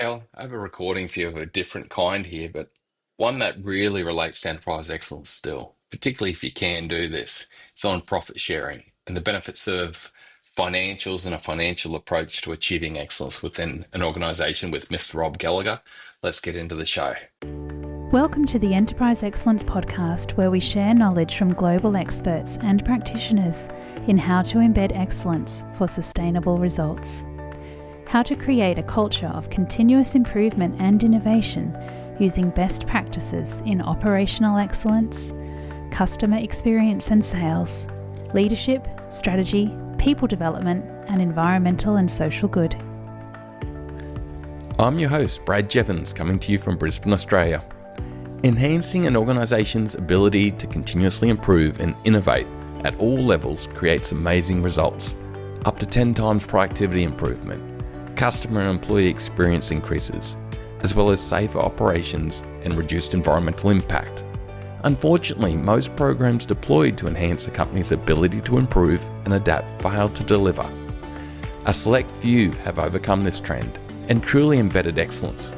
Hey, I have a recording for you of a different kind here, but one that really relates to enterprise excellence still, particularly if you can do this. It's on profit sharing and the benefits of financials and a financial approach to achieving excellence within an organization with Mr. Rob Gallagher. Let's get into the show. Welcome to the Enterprise Excellence Podcast, where we share knowledge from global experts and practitioners in how to embed excellence for sustainable results. How to create a culture of continuous improvement and innovation using best practices in operational excellence, customer experience and sales, leadership, strategy, people development, and environmental and social good. I'm your host, Brad Jeavons, coming to you from Brisbane, Australia. Enhancing an organization's ability to continuously improve and innovate at all levels creates amazing results, up to 10 times productivity improvement, customer and employee experience increases, as well as safer operations and reduced environmental impact. Unfortunately, most programs deployed to enhance a company's ability to improve and adapt fail to deliver. A select few have overcome this trend and truly embedded excellence.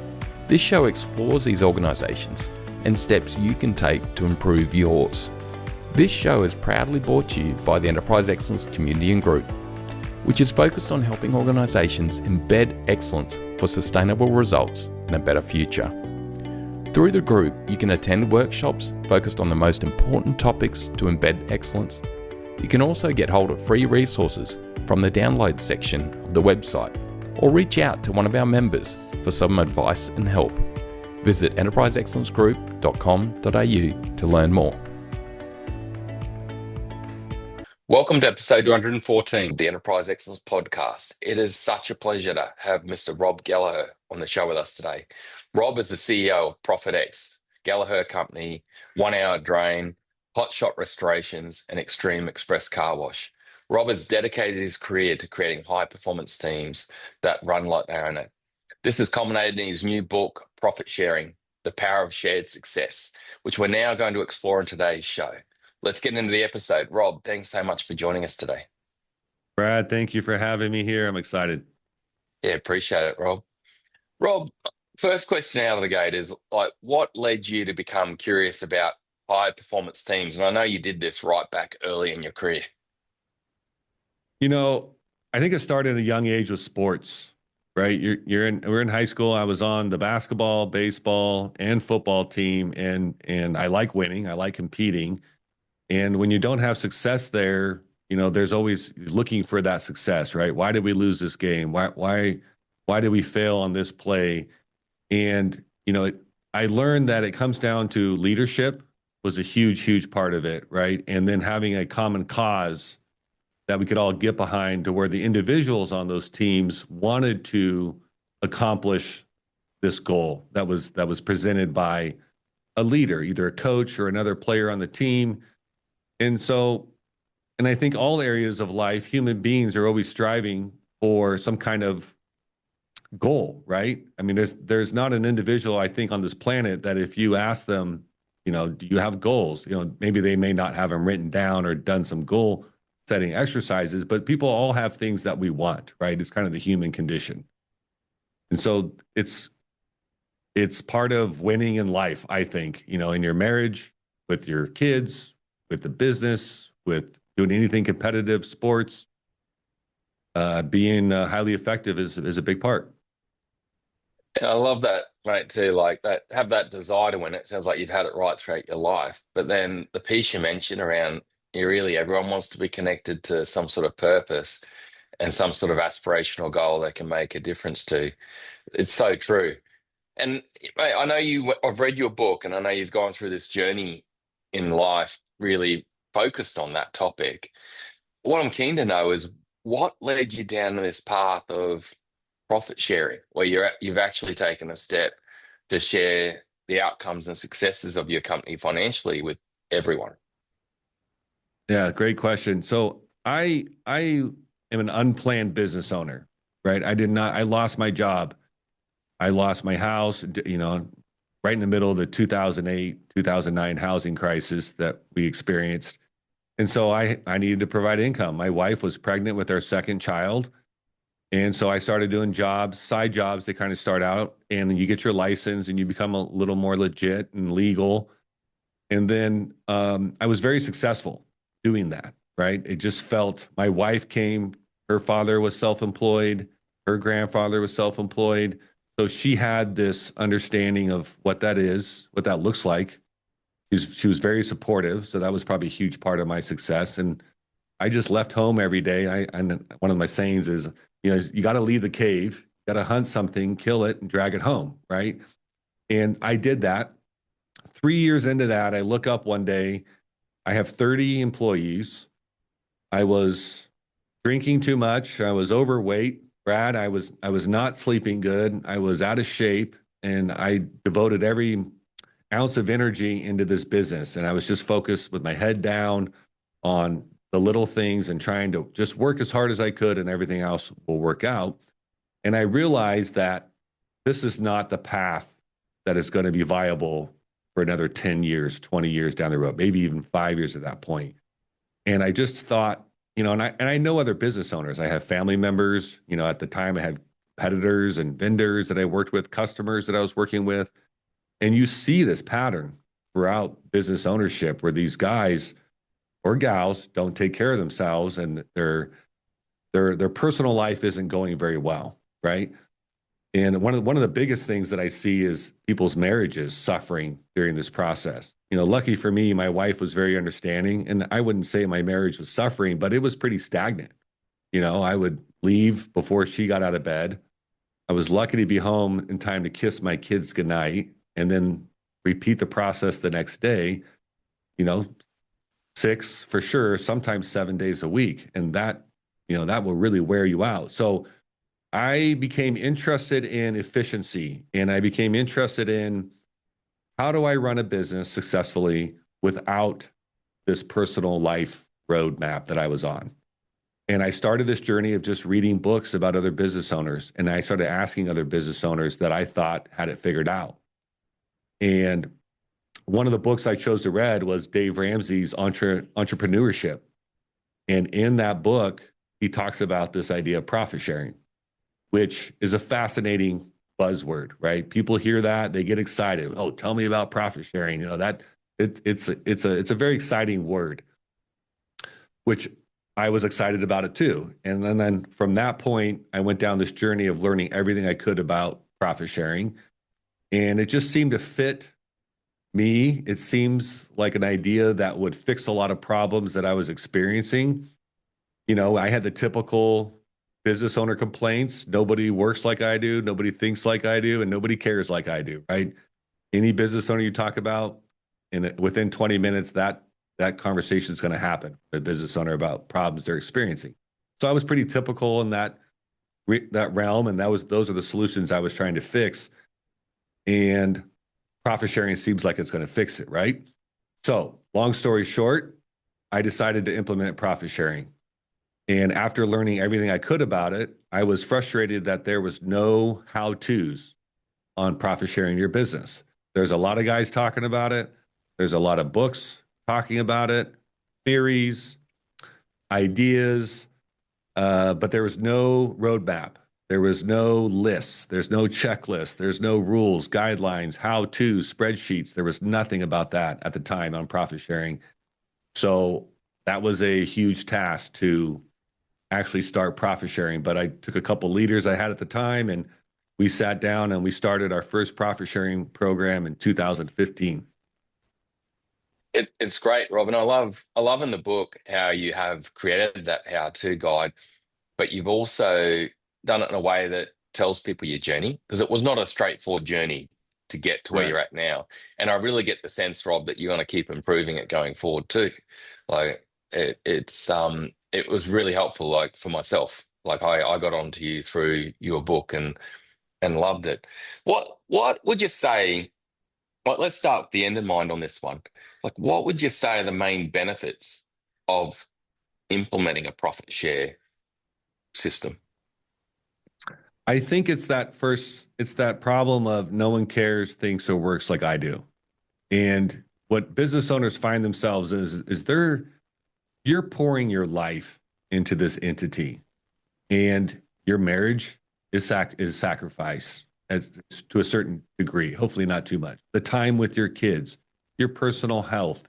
This show explores these organizations and steps you can take to improve yours. This show is proudly brought to you by the Enterprise Excellence Community and Group, which is focused on helping organizations embed excellence for sustainable results and a better future. Through the group, you can attend workshops focused on the most important topics to embed excellence. You can also get hold of free resources from the download section of the website, or reach out to one of our members for some advice and help. Visit enterpriseexcellencegroup.com.au to learn more. Welcome to episode 214 of the Enterprise Excellence Podcast. It is such a pleasure to have Mr. Rob Gallaher on the show with us today. Rob is the CEO of ProfitX, Gallaher Company, 1 Hour Drain, Hot Shot Restorations, and Extreme Express Car Wash. Rob has dedicated his career to creating high-performance teams that run like they own it. This has culminated in his new book, Profit Sharing, The Power of Shared Success, which we're now going to explore in today's show. Let's get into the episode. Rob, thanks so much for joining us today. Brad, thank you for having me here. I'm excited. Yeah, appreciate it, Rob. Rob, first question out of the gate is what led you to become curious about high performance teams? And I know you did this right back early in your career. I think it started at a young age with sports, right? We're in high school. I was on the basketball, baseball, and football team, and I like winning. I like competing. And when you don't have success there, there's always looking for that success, right? Why did we lose this game? Why did we fail on this play? And, I learned that it comes down to leadership was a huge part of it, right? And then having a common cause that we could all get behind to where the individuals on those teams wanted to accomplish this goal that was presented by a leader, either a coach or another player on the team. And I think all areas of life, human beings are always striving for some kind of goal, right? I mean, there's not an individual, I think, on this planet that if you ask them, do you have goals? Maybe they may not have them written down or done some goal setting exercises, but people all have things that we want, right? It's kind of the human condition. And so it's part of winning in life, I think, in your marriage, with your kids, with the business, with doing anything competitive, sports, being highly effective is a big part. I love that, mate, too. Like that, have that desire to win. It sounds like you've had it right throughout your life. But then the piece you mentioned around everyone wants to be connected to some sort of purpose and some sort of aspirational goal they can make a difference to. It's so true. And mate, I've read your book and I know you've gone through this journey in life really focused on that topic. What I'm keen to know is what led you down this path of profit sharing, where you've actually taken a step to share the outcomes and successes of your company financially with everyone. Yeah, great question. So I am an unplanned business owner, right? I lost my job. I lost my house, right in the middle of the 2008, 2009 housing crisis that we experienced. And so I needed to provide income. My wife was pregnant with our second child. And so I started doing jobs, side jobs. They kind of start out, and then you get your license and you become a little more legit and legal. And then I was very successful doing that, right? It just felt, my wife came, her father was self-employed, her grandfather was self-employed. So she had this understanding of what that is, what that looks like. She was very supportive. So that was probably a huge part of my success. And I just left home every day. And one of my sayings is, you got to leave the cave, got to hunt something, kill it, and drag it home, right? And I did that. 3 years into that, I look up one day, I have 30 employees. I was drinking too much. I was overweight. Brad, I was not sleeping good. I was out of shape, and I devoted every ounce of energy into this business. And I was just focused with my head down on the little things and trying to just work as hard as I could, and everything else will work out. And I realized that this is not the path that is going to be viable for another 10 years, 20 years down the road, maybe even 5 years at that point. And I just thought, and I know other business owners. I have family members, at the time I had competitors and vendors that I worked with, customers that I was working with. And you see this pattern throughout business ownership where these guys or gals don't take care of themselves, and their personal life isn't going very well, right? And one of the biggest things that I see is people's marriages suffering during this process. Lucky for me, my wife was very understanding, and I wouldn't say my marriage was suffering, but it was pretty stagnant. I would leave before she got out of bed. I was lucky to be home in time to kiss my kids goodnight and then repeat the process the next day, 6 for sure, sometimes 7 days a week. And that will really wear you out. So I became interested in efficiency, and I became interested in, how do I run a business successfully without this personal life roadmap that I was on? And I started this journey of just reading books about other business owners. And I started asking other business owners that I thought had it figured out. And one of the books I chose to read was Dave Ramsey's Entrepreneurship. And in that book, he talks about this idea of profit sharing, which is a fascinating buzzword, right? People hear that, they get excited. Oh, tell me about profit sharing. It's a very exciting word, which I was excited about it too. And then from that point, I went down this journey of learning everything I could about profit sharing. And it just seemed to fit me. It seems like an idea that would fix a lot of problems that I was experiencing. I had the typical business owner complaints. Nobody works like I do. Nobody thinks like I do. And nobody cares like I do, right? Any business owner you talk about, and within 20 minutes, that conversation is going to happen. A business owner about problems they're experiencing. So I was pretty typical in that realm. And those are the solutions I was trying to fix. And profit sharing seems like it's going to fix it, right? So long story short, I decided to implement profit sharing. And after learning everything I could about it, I was frustrated that there was no how-tos on profit sharing your business. There's a lot of guys talking about it. There's a lot of books talking about it, theories, ideas, but there was no roadmap. There was no lists. There's no checklist. There's no rules, guidelines, how-to, spreadsheets. There was nothing about that at the time on profit sharing. So that was a huge task to actually start profit sharing. But I took a couple leaders I had at the time, and we sat down and we started our first profit sharing program in 2015. It's great, Rob, and I love in the book how you have created that how-to guide, but you've also done it in a way that tells people your journey, because it was not a straightforward journey to get to where you're at now. And I really get the sense, Rob, that you're going to keep improving it going forward too. Like it was really helpful, like for myself. Like I got onto you through your book and loved it. What would you say? Like, let's start with the end in mind on this one. Like, what would you say are the main benefits of implementing a profit share system? I think it's that problem of no one cares, thinks, or works like I do. And what business owners find themselves is you're pouring your life into this entity. And your marriage is sacrifice to a certain degree, hopefully not too much. The time with your kids, your personal health,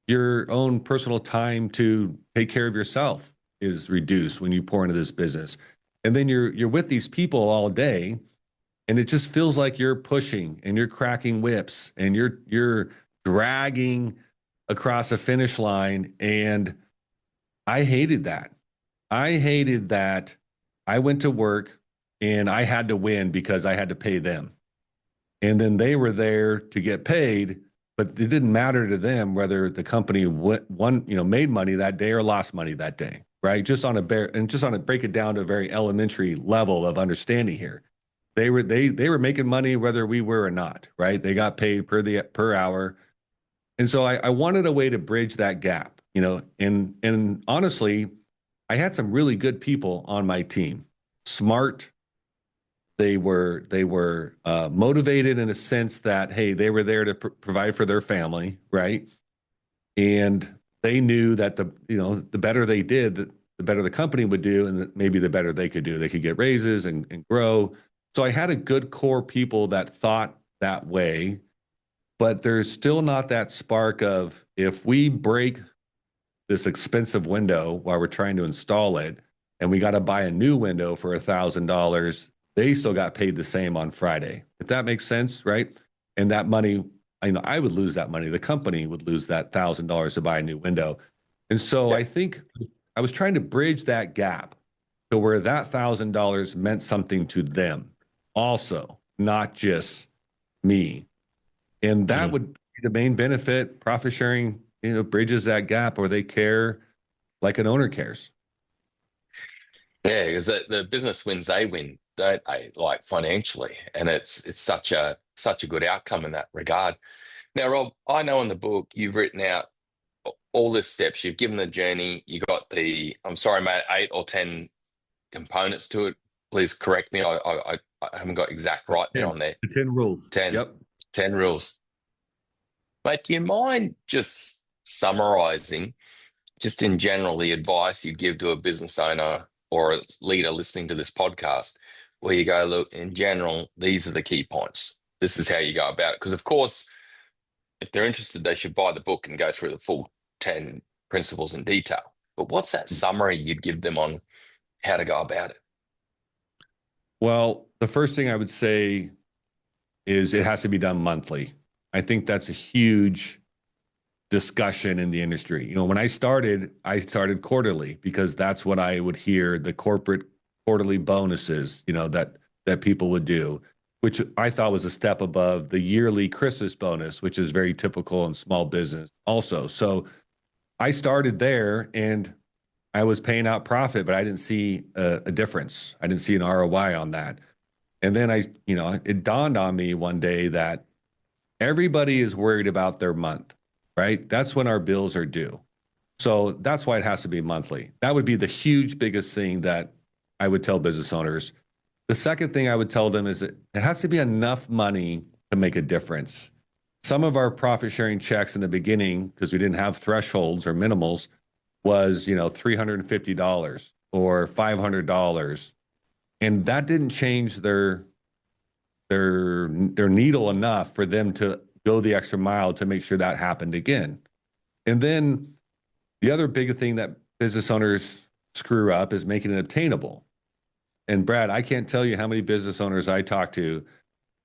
your own personal time to take care of yourself is reduced when you pour into this business. And then you're with these people all day, and it just feels like you're pushing and you're cracking whips and you're dragging across a finish line. And I hated that. I hated that I went to work and I had to win because I had to pay them. And then they were there to get paid, but it didn't matter to them whether the company made money that day or lost money that day, right? Just on a break it down to a very elementary level of understanding here. They were making money whether we were or not, right? They got paid per hour. And so I wanted a way to bridge that gap, and honestly, I had some really good people on my team, smart. They were motivated in a sense that, hey, they were there to provide for their family, right? And they knew that the better they did, the better the company would do, and maybe the better they could do. They could get raises and grow. So I had a good core people that thought that way, but there's still not that spark of, if we break this expensive window while we're trying to install it, and we got to buy a new window for $1,000, they still got paid the same on Friday. If that makes sense, right? And that money, I would lose that money. The company would lose that $1,000 to buy a new window. And so I think I was trying to bridge that gap to where that $1,000 meant something to them also, not just me. And that would be the main benefit. Profit sharing, bridges that gap, or they care like an owner cares. Yeah, because the business wins, they win, don't they? Like financially, and it's such a good outcome in that regard. Now, Rob, I know in the book you've written out all the steps. You've given the journey. You got I'm sorry, mate, 8 or 10 components to it. Please correct me. I haven't got exact right there on there. The 10 rules. 10. Yep. 10 rules. Mate, do you mind just summarizing, just in general, the advice you'd give to a business owner or a leader listening to this podcast, where you go, look, in general, these are the key points. This is how you go about it. Because, of course, if they're interested, they should buy the book and go through the full 10 principles in detail. But what's that summary you'd give them on how to go about it? Well, the first thing I would say is it has to be done monthly. I think that's a huge discussion in the industry. When I started quarterly, because that's what I would hear, the corporate quarterly bonuses, that people would do, which I thought was a step above the yearly Christmas bonus, which is very typical in small business also. So I started there and I was paying out profit, but I didn't see a difference. I didn't see an ROI on that. And then it dawned on me one day that everybody is worried about their month, right? That's when our bills are due. So that's why it has to be monthly. That would be the biggest thing that I would tell business owners. The second thing I would tell them is that it has to be enough money to make a difference. Some of our profit sharing checks in the beginning, because we didn't have thresholds or minimals, was, $350 or $500. And that didn't change their needle enough for them to go the extra mile to make sure that happened again. And then the other big thing that business owners screw up is making it obtainable. And Brad, I can't tell you how many business owners I talk to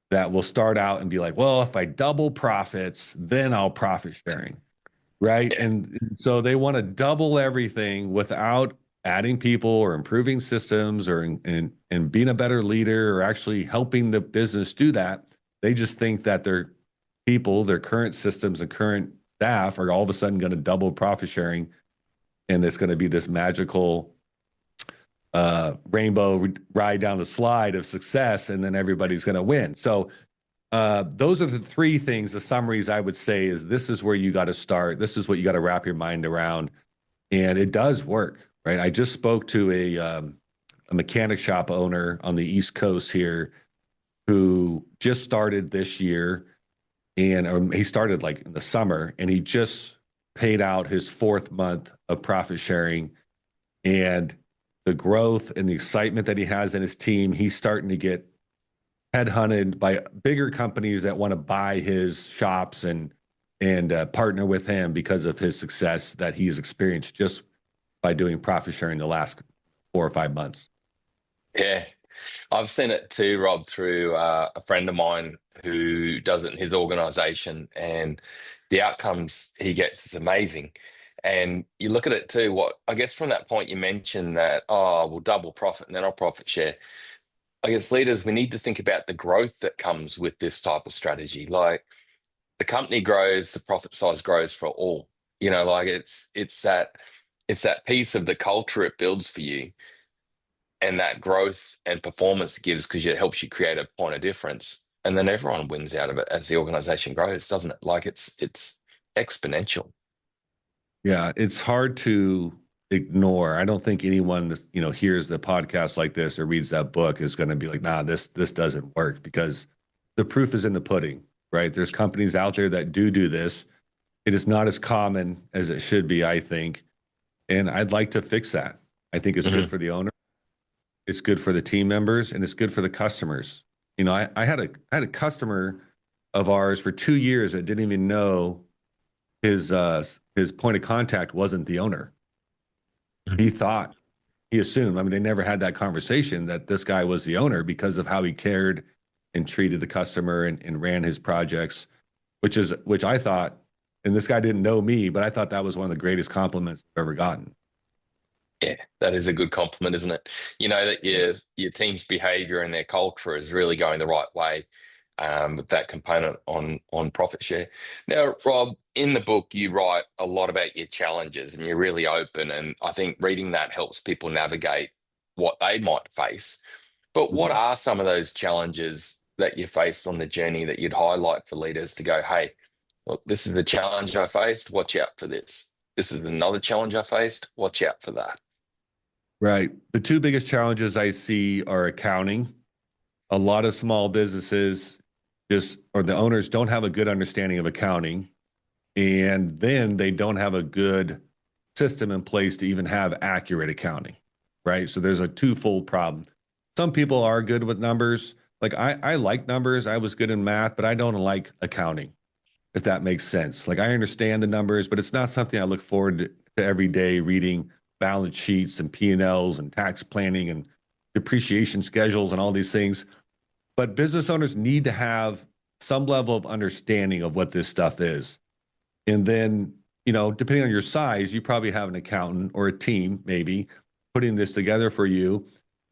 that will start out and be like, well, if I double profits, then I'll profit sharing, right? Yeah. And so they want to double everything without adding people or improving systems or and being a better leader or actually helping the business do that. They just think that their people, their current systems and current staff are all of a sudden going to double profit sharing, and it's going to be this magical rainbow ride down the slide of success, and then everybody's going to win. So those are the three things, the summaries I would say is this is where you got to start. This is what you got to wrap your mind around. And it does work, right? I just spoke to a mechanic shop owner on the East Coast here who just started this year, and he started like in the summer, and he just paid out his 4th month of profit sharing. And the growth and the excitement that he has in his team, he's starting to get headhunted by bigger companies that want to buy his shops and partner with him because of his success that he's experienced just by doing profit sharing the last 4 or 5 months. Yeah, I've seen it too, Rob, through a friend of mine who does it in his organization, and the outcomes he gets is amazing. And you look at it too, what I guess from that point you mentioned that, oh, we'll double profit and then I'll profit share. I guess leaders, we need to think about the growth that comes with this type of strategy. Like the company grows, the profit size grows for all. Like it's that piece of the culture it builds for you, and that growth and performance it gives because it helps you create a point of difference, and then everyone wins out of it as the organization grows, doesn't it? Like it's exponential. Yeah, it's hard to ignore. I don't think anyone that, hears the podcast like this or reads that book is going to be like, nah, this doesn't work, because the proof is in the pudding, right? There's companies out there that do this. It is not as common as it should be, I think. And I'd like to fix that. I think it's good for the owner. It's good for the team members, and it's good for the customers. I had a customer of ours for 2 years that didn't even know his point of contact wasn't the owner. He assumed, I mean, they never had that conversation that this guy was the owner because of how he cared and treated the customer and ran his projects, which I thought, and this guy didn't know me, but I thought that was one of the greatest compliments I've ever gotten. Yeah, that is a good compliment, isn't it? That your team's behavior and their culture is really going the right way, with that component on profit share. Now, Rob, in the book, you write a lot about your challenges and you're really open. And I think reading that helps people navigate what they might face. But what are some of those challenges that you faced on the journey that you'd highlight for leaders to go, hey, look, this is the challenge I faced. Watch out for this. This is another challenge I faced. Watch out for that. Right. The two biggest challenges I see are accounting. A lot of small businesses or the owners don't have a good understanding of accounting, and then they don't have a good system in place to even have accurate accounting, right? So there's a twofold problem. Some people are good with numbers. Like I like numbers. I was good in math, but I don't like accounting, if that makes sense. Like I understand the numbers, but it's not something I look forward to every day reading balance sheets and P&Ls and tax planning and depreciation schedules and all these things. But business owners need to have some level of understanding of what this stuff is. And then, depending on your size, you probably have an accountant or a team maybe putting this together for you.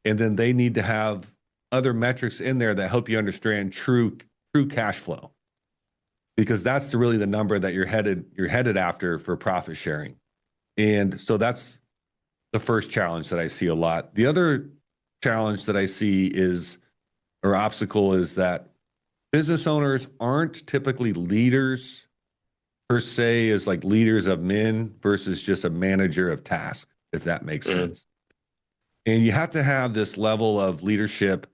And then they need to have other metrics in there that help you understand true cash flow, because that's really the number that you're headed after for profit sharing. And so that's the first challenge that I see a lot. The other challenge that I see or obstacle is that business owners aren't typically leaders per se, as like leaders of men versus just a manager of tasks, if that makes sense. And you have to have this level of leadership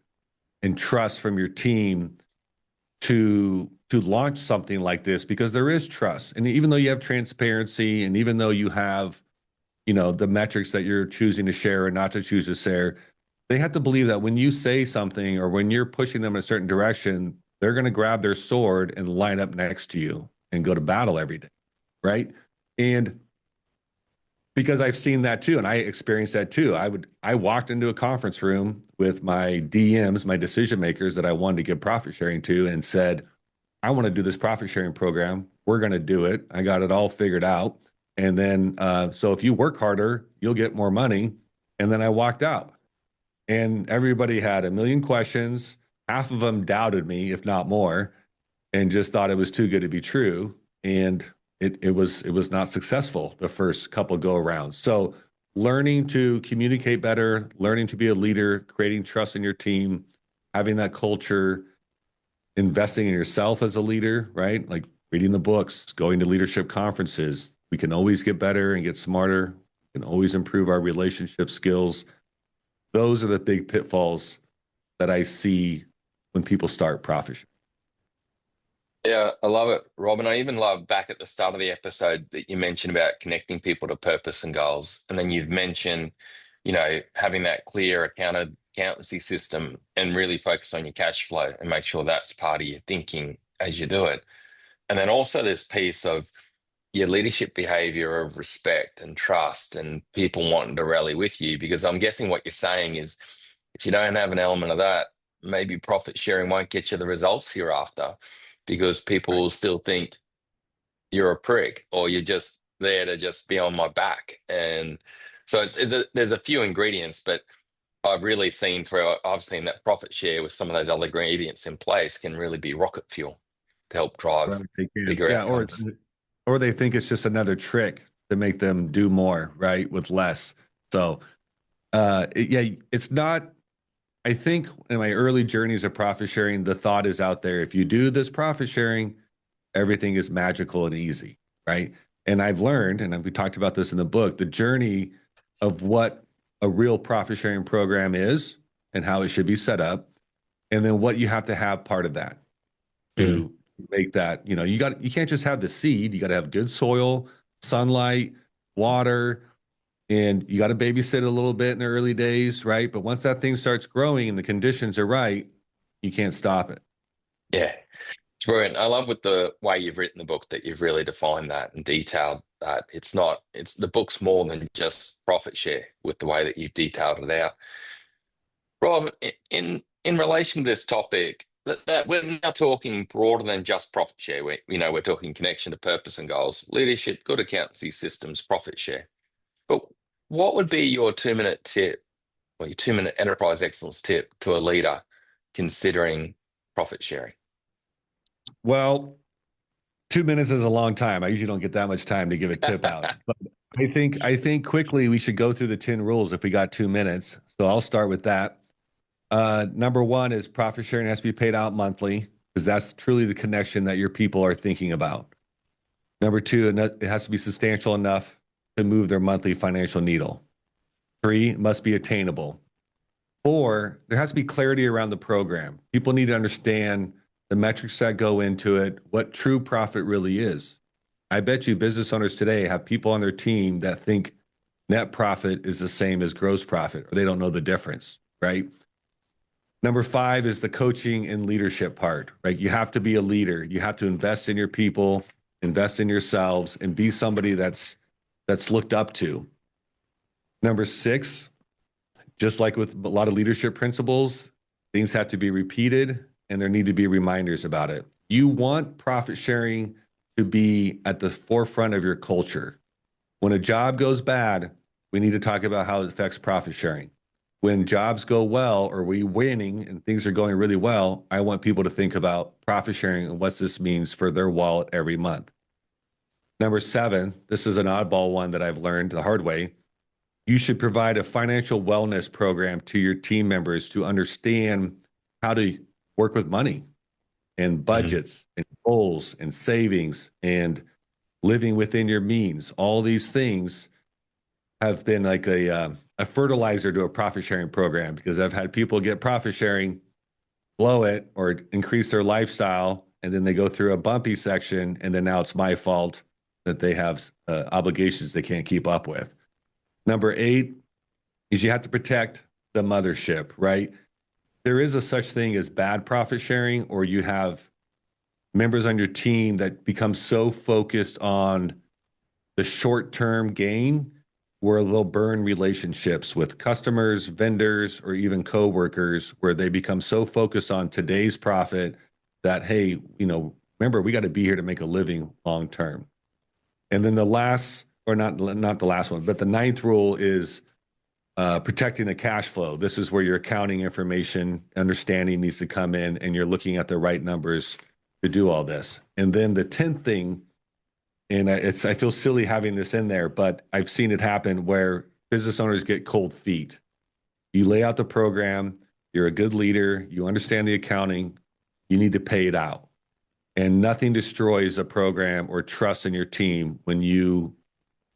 and trust from your team to launch something like this, because there is trust. And even though you have transparency, and even though you have the metrics that you're choosing to share or not to choose to share, they have to believe that when you say something or when you're pushing them in a certain direction, they're going to grab their sword and line up next to you and go to battle every day, right? And because I've seen that too, and I experienced that too. I walked into a conference room with my DMs, my decision makers that I wanted to give profit sharing to, and said, I want to do this profit sharing program. We're going to do it. I got it all figured out. And then, so if you work harder, you'll get more money. And then I walked out, and everybody had a million questions. Half of them doubted me, if not more, and just thought it was too good to be true. And it was not successful the first couple go arounds. So learning to communicate better, learning to be a leader, creating trust in your team, having that culture, investing in yourself as a leader, right? Like reading the books, going to leadership conferences. We can always get better and get smarter. We can always improve our relationship skills. Those are the big pitfalls that I see when people start profit sharing. Yeah, I love it, Rob. And I even love back at the start of the episode that you mentioned about connecting people to purpose and goals. And then you've mentioned having that clear accountancy system and really focus on your cash flow and make sure that's part of your thinking as you do it. And then also this piece of your leadership behavior of respect and trust and people wanting to rally with you, because I'm guessing what you're saying is if you don't have an element of that, maybe profit sharing won't get you the results you're after because people Right. will still think you're a prick or you're just there to just be on my back. And so there's a few ingredients, but I've seen that profit share with some of those other ingredients in place can really be rocket fuel to help drive Right. They can. bigger Yeah. outcomes. Or they think it's just another trick to make them do more, right? With less. So, it's not. I think in my early journeys of profit sharing, the thought is out there. If you do this profit sharing, everything is magical and easy, right? And I've learned, and we talked about this in the book, the journey of what a real profit sharing program is and how it should be set up, and then what you have to have part of that Mm. to make that. You can't just have the seed. You got to have good soil, sunlight, water, and you got to babysit a little bit in the early days, right? But once that thing starts growing and the conditions are right, you can't stop it. Yeah, it's brilliant. I love with the way you've written the book that you've really defined that and detailed that. It's the book's more than just profit share with the way that you've detailed it out. Rob, in relation to this topic, that we're now talking broader than just profit share. We're talking connection to purpose and goals, leadership, good accountancy systems, profit share. But what would be your 2 minute tip or your 2 minute enterprise excellence tip to a leader considering profit sharing? Well, 2 minutes is a long time. I usually don't get that much time to give a tip out. But I think quickly we should go through the 10 rules if we got 2 minutes. So I'll start with that. Number one is profit sharing has to be paid out monthly because that's truly the connection that your people are thinking about. Number two, it has to be substantial enough to move their monthly financial needle. Three, it must be attainable. Four, there has to be clarity around the program. People need to understand the metrics that go into it, what true profit really is. I bet you business owners today have people on their team that think net profit is the same as gross profit, or they don't know the difference, right? Number five is the coaching and leadership part, right? You have to be a leader. You have to invest in your people, invest in yourselves, and be somebody that's looked up to. Number six, just like with a lot of leadership principles, things have to be repeated and there need to be reminders about it. You want profit sharing to be at the forefront of your culture. When a job goes bad, we need to talk about how it affects profit sharing. When jobs go well or we winning and things are going really well, I want people to think about profit sharing and what this means for their wallet every month. Number seven, this is an oddball one that I've learned the hard way. You should provide a financial wellness program to your team members to understand how to work with money and budgets and goals and savings and living within your means. All these things have been like a fertilizer to a profit sharing program because I've had people get profit sharing, blow it, or increase their lifestyle, and then they go through a bumpy section, and then now it's my fault that they have obligations they can't keep up with. Number eight is you have to protect the mothership, right? There is a such thing as bad profit sharing, or you have members on your team that become so focused on the short-term gain where they'll burn relationships with customers, vendors, or even coworkers, where they become so focused on today's profit that, hey, remember, we got to be here to make a living long term. And then the last, or not the last one, but the ninth rule is protecting the cash flow. This is where your accounting information understanding needs to come in, and you're looking at the right numbers to do all this. And then the 10th thing, and I feel silly having this in there, but I've seen it happen where business owners get cold feet. You lay out the program, you're a good leader, you understand the accounting, you need to pay it out. And nothing destroys a program or trust in your team when you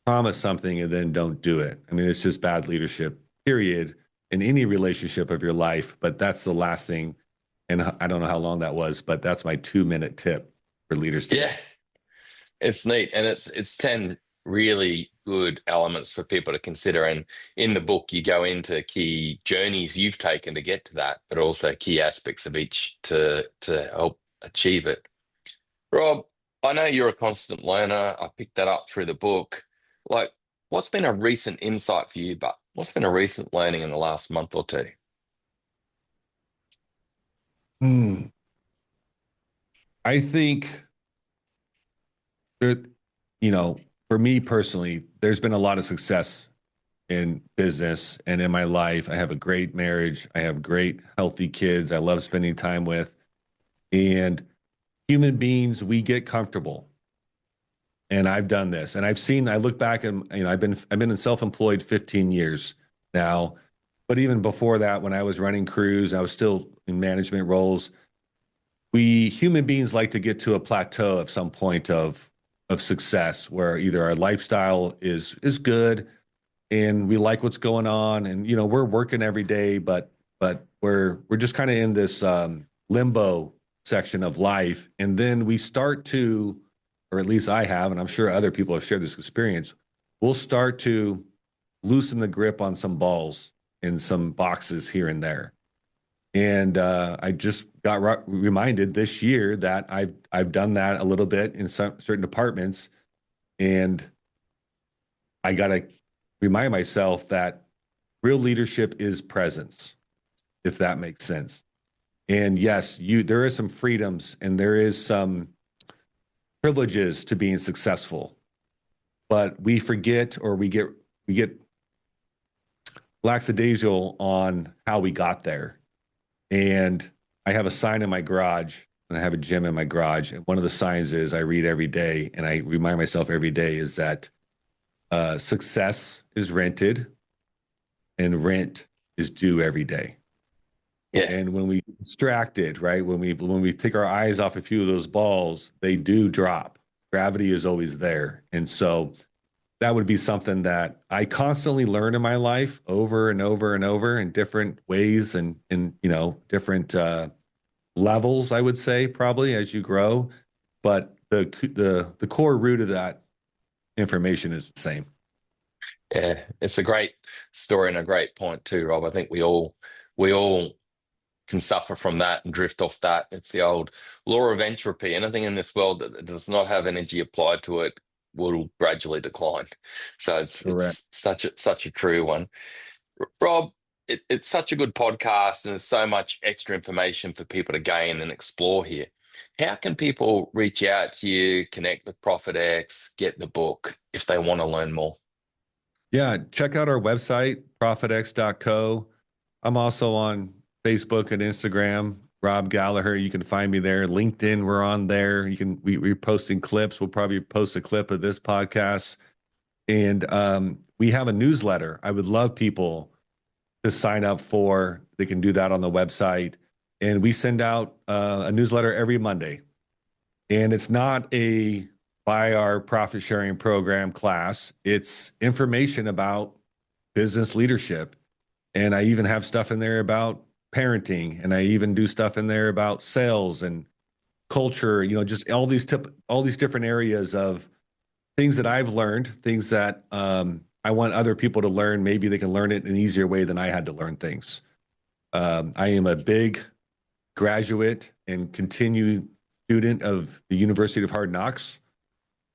promise something and then don't do it. I mean, it's just bad leadership, period, in any relationship of your life. But that's the last thing. And I don't know how long that was, but that's my 2-minute tip for leaders today. Yeah, it's neat. And it's 10 really good elements for people to consider. And in the book, you go into key journeys you've taken to get to that, but also key aspects of each to help achieve it. Rob, I know you're a constant learner. I picked that up through the book. Like, what's been a recent insight for you, but what's been a recent learning in the last month or two? Hmm. I think that, for me personally, there's been a lot of success in business and in my life. I have a great marriage. I have great, healthy kids I love spending time with. And human beings, we get comfortable. And I've done this. And I look back and, I've been in self-employed 15 years now. But even before that, when I was running crews, I was still in management roles. We human beings like to get to a plateau at some point of success where either our lifestyle is good and we like what's going on, and we're working every day, but we're just kind of in this limbo section of life. And then we start to, or at least I have, and I'm sure other people have shared this experience, we'll start to loosen the grip on some balls in some boxes here and there. And I just got reminded this year that I've done that a little bit in some certain departments, and I got to remind myself that real leadership is presence, if that makes sense. And yes, there is some freedoms and there is some privileges to being successful, but we forget, or we get lackadaisical on how we got there. And I have a sign in my garage, and I have a gym in my garage. And one of the signs is I read every day, and I remind myself every day is that success is rented and rent is due every day. Yeah. And when we distracted, right, when we take our eyes off a few of those balls, they do drop. Gravity is always there. And so that would be something that I constantly learn in my life over and over and over in different ways and in, different levels, I would say, probably as you grow. But the core root of that information is the same. Yeah, it's a great story and a great point too, Rob. I think we all can suffer from that and drift off that. It's the old law of entropy. Anything in this world that does not have energy applied to it will gradually decline. So it's such a true one. Rob, it's such a good podcast, and there's so much extra information for people to gain and explore here. How can people reach out to you, connect with ProfitX, get the book if they want to learn more? Yeah, check out our website, profitx.co. I'm also on Facebook and Instagram, Rob Gallaher. You can find me there. LinkedIn, we're on there. We're posting clips. We'll probably post a clip of this podcast. And we have a newsletter. I would love people to sign up for. They can do that on the website. And we send out a newsletter every Monday. And it's not a buy our profit sharing program class. It's information about business leadership. And I even have stuff in there about parenting, and I even do stuff in there about sales and culture, just all these different areas of things that I've learned, things that I want other people to learn. Maybe they can learn it in an easier way than I had to learn things. I am a big graduate and continued student of the University of Hard Knocks.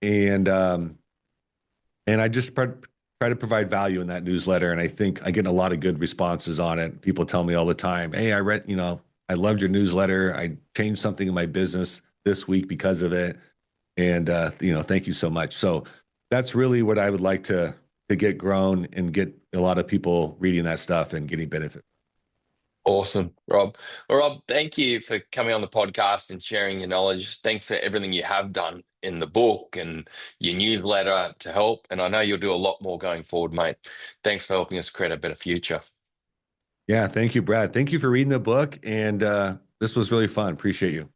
And I just try to provide value in that newsletter. And I think I get a lot of good responses on it. People tell me all the time, hey, I read, I loved your newsletter. I changed something in my business this week because of it. And, thank you so much. So that's really what I would like to get grown and get a lot of people reading that stuff and getting benefit. Awesome, Rob. Well, Rob, thank you for coming on the podcast and sharing your knowledge. Thanks for everything you have done in the book and your newsletter to help. And I know you'll do a lot more going forward, mate. Thanks for helping us create a better future. Yeah, thank you, Brad. Thank you for reading the book. And this was really fun. Appreciate you.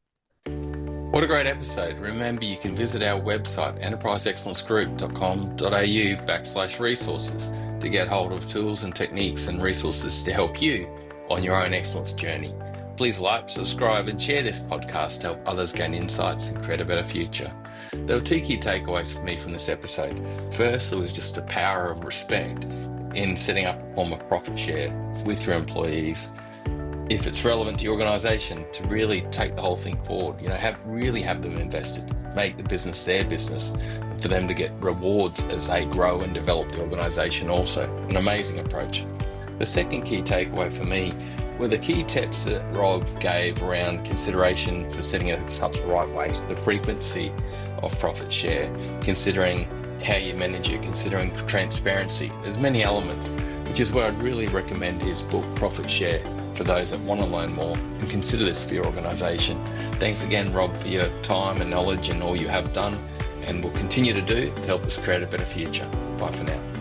What a great episode. Remember, you can visit our website, enterpriseexcellencegroup.com.au/resources to get hold of tools and techniques and resources to help you on your own excellence journey. Please like, subscribe, and share this podcast to help others gain insights and create a better future. There were two key takeaways for me from this episode. First, it was just the power of respect in setting up a form of profit share with your employees. If it's relevant to your organisation, to really take the whole thing forward, really have them invested, make the business their business, and for them to get rewards as they grow and develop the organisation also. An amazing approach. The second key takeaway for me were the key tips that Rob gave around consideration for setting it up the right way, the frequency of profit share, considering how you manage it, considering transparency. There's many elements, which is where I'd really recommend his book, Profit Share, for those that want to learn more and consider this for your organisation. Thanks again, Rob, for your time and knowledge and all you have done and will continue to do to help us create a better future. Bye for now.